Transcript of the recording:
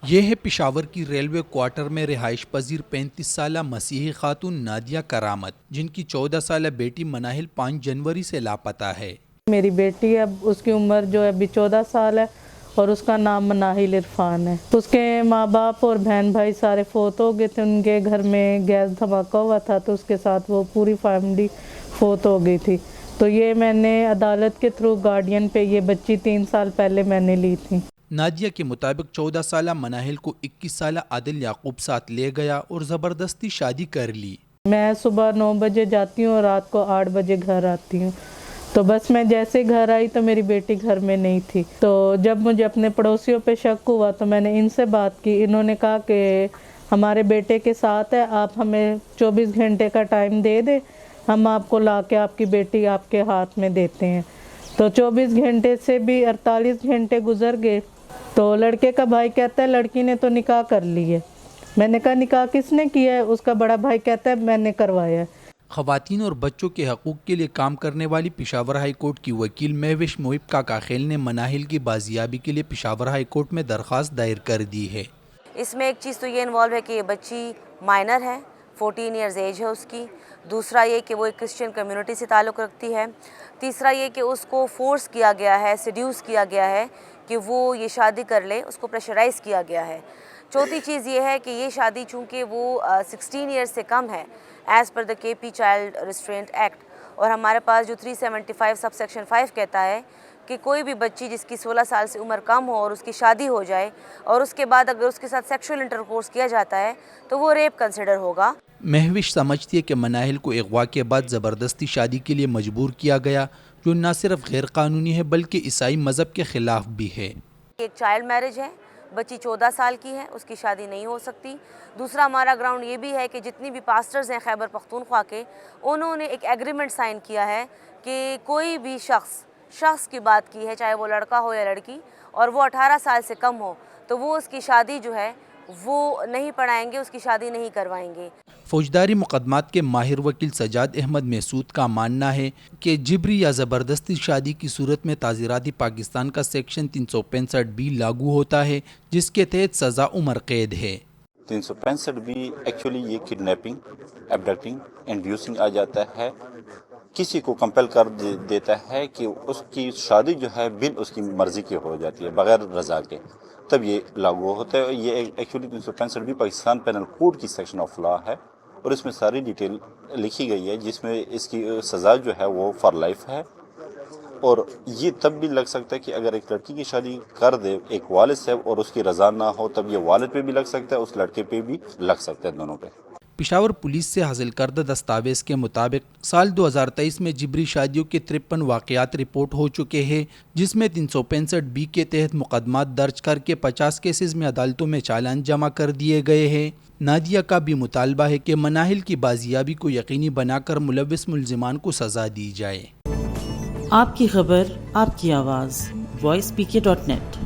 یہ ہے پشاور کی ریلوے کوارٹر میں رہائش پذیر 35 سالہ مسیحی خاتون نادیہ کرامت، جن کی 14 سالہ بیٹی مناہل 5 جنوری سے لاپتہ ہے۔ میری بیٹی اب اس کی عمر جو ہے ابھی 14 سال ہے اور اس کا نام مناہل عرفان ہے۔ اس کے ماں باپ اور بہن بھائی سارے فوت ہو گئے تھے، ان کے گھر میں گیس دھماکہ ہوا تھا تو اس کے ساتھ وہ پوری فیملی فوت ہو گئی تھی۔ تو یہ میں نے عدالت کے تھرو گارڈین پہ یہ بچی 3 سال پہلے میں نے لی تھی۔ نادیہ کے مطابق 14 سالہ مناہل کو 21 سالہ عادل یعقوب ساتھ لے گیا اور زبردستی شادی کر لی۔ میں صبح 9 بجے جاتی ہوں اور رات کو 8 بجے گھر آتی ہوں۔ تو بس میں جیسے گھر آئی تو میری بیٹی گھر میں نہیں تھی۔ تو جب مجھے اپنے پڑوسیوں پہ شک ہوا تو میں نے ان سے بات کی۔ انہوں نے کہا کہ ہمارے بیٹے کے ساتھ ہے، آپ ہمیں 24 گھنٹے کا ٹائم دے دیں، ہم آپ کو لا کے آپ کی بیٹی آپ کے ہاتھ میں دیتے ہیں۔ تو 24 گھنٹے سے بھی 48 گھنٹے گزر گئے تو لڑکے کا بھائی کہتا ہے لڑکی نے تو نکاح کر لی ہے۔ میں نے کہا نکاح کس نے کیا ہے؟ اس کا بڑا بھائی کہتا ہے میں نے کروایا ہے۔ خواتین اور بچوں کے حقوق کے لیے کام کرنے والی پشاور ہائی کورٹ کی وکیل مہوش محب کاکاخیل نے مناہل کی بازیابی کے لیے پشاور ہائی کورٹ میں درخواست دائر کر دی ہے۔ اس میں ایک چیز تو یہ انوالو ہے کہ یہ بچی مائنر ہے، 14 ایئرز ایج ہے اس کی۔ دوسرا یہ کہ وہ ایک کرسچن کمیونٹی سے تعلق رکھتی ہے۔ تیسرا یہ کہ اس کو فورس کیا گیا ہے، سیڈیوس کیا گیا ہے کہ وہ یہ شادی کر لے، اس کو پریشرائز کیا گیا ہے۔ چوتھی چیز یہ ہے کہ یہ شادی چونکہ وہ 16 ایئرز سے کم ہے ایز پر دا کے پی چائلڈ ریسٹرینٹ ایکٹ، اور ہمارے پاس جو 375 سب سیکشن 5 کہتا ہے کہ کوئی بھی بچی جس کی 16 سال سے عمر کم ہو اور اس کی شادی ہو جائے اور اس کے بعد اگر اس کے ساتھ سیکشول انٹرکورس کیا جاتا ہے تو وہ ریپ کنسیڈر ہوگا۔ مہوش سمجھتی ہے کہ مناہل کو اغوا کے بعد زبردستی شادی کے لیے مجبور کیا گیا، جو نہ صرف غیر قانونی ہے بلکہ عیسائی مذہب کے خلاف بھی ہے۔ ایک چائلڈ میرج ہے، بچی 14 سال کی ہے، اس کی شادی نہیں ہو سکتی۔ دوسرا ہمارا گراؤنڈ یہ بھی ہے کہ جتنی بھی پاسٹرز ہیں خیبر پختونخوا کے، انہوں نے ایک ایگریمنٹ سائن کیا ہے کہ کوئی بھی شخص کی بات کی ہے، چاہے وہ لڑکا ہو یا لڑکی، اور وہ 18 سال سے کم ہو تو وہ اس کی شادی جو ہے وہ نہیں پڑھائیں گے، اس کی شادی نہیں کروائیں گے۔ فوجداری مقدمات کے ماہر وکیل سجاد احمد محسود کا ماننا ہے کہ جبری یا زبردستی شادی کی صورت میں تعزیراتی پاکستان کا سیکشن 365 لاگو ہوتا ہے، جس کے تحت سزا عمر قید ہے۔ 365 ایکچولی یہ کڈنیپنگ، ایبڈکٹنگ، انڈیوسنگ آ جاتا ہے، کسی کو کمپیل کر دیتا ہے کہ اس کی شادی جو ہے بن اس کی مرضی کی ہو جاتی ہے، بغیر رضا کے، تب یہ لاگو ہوتا ہے۔ یہ ایکچولی 365 پاکستان پینل کوڈ کی سیکشن آف لا ہے اور اس میں ساری ڈیٹیل لکھی گئی ہے، جس میں اس کی سزا جو ہے وہ فار لائف ہے۔ اور یہ تب بھی لگ سکتا ہے کہ اگر ایک لڑکی کی شادی کر دے ایک والد سے اور اس کی رضا نہ ہو، تب یہ والد پہ بھی لگ سکتا ہے، اس لڑکے پہ بھی لگ سکتا ہے، دونوں پہ۔ پشاور پولیس سے حاصل کردہ دستاویز کے مطابق سال 2023 میں جبری شادیوں کے 53 واقعات رپورٹ ہو چکے ہیں، جس میں 365 کے تحت مقدمات درج کر کے 50 کیسز میں عدالتوں میں چالان جمع کر دیے گئے ہیں۔ نادیہ کا بھی مطالبہ ہے کہ مناہل کی بازیابی کو یقینی بنا کر ملوث ملزمان کو سزا دی جائے۔ آپ کی خبر، آپ کی آواز، voicepk.net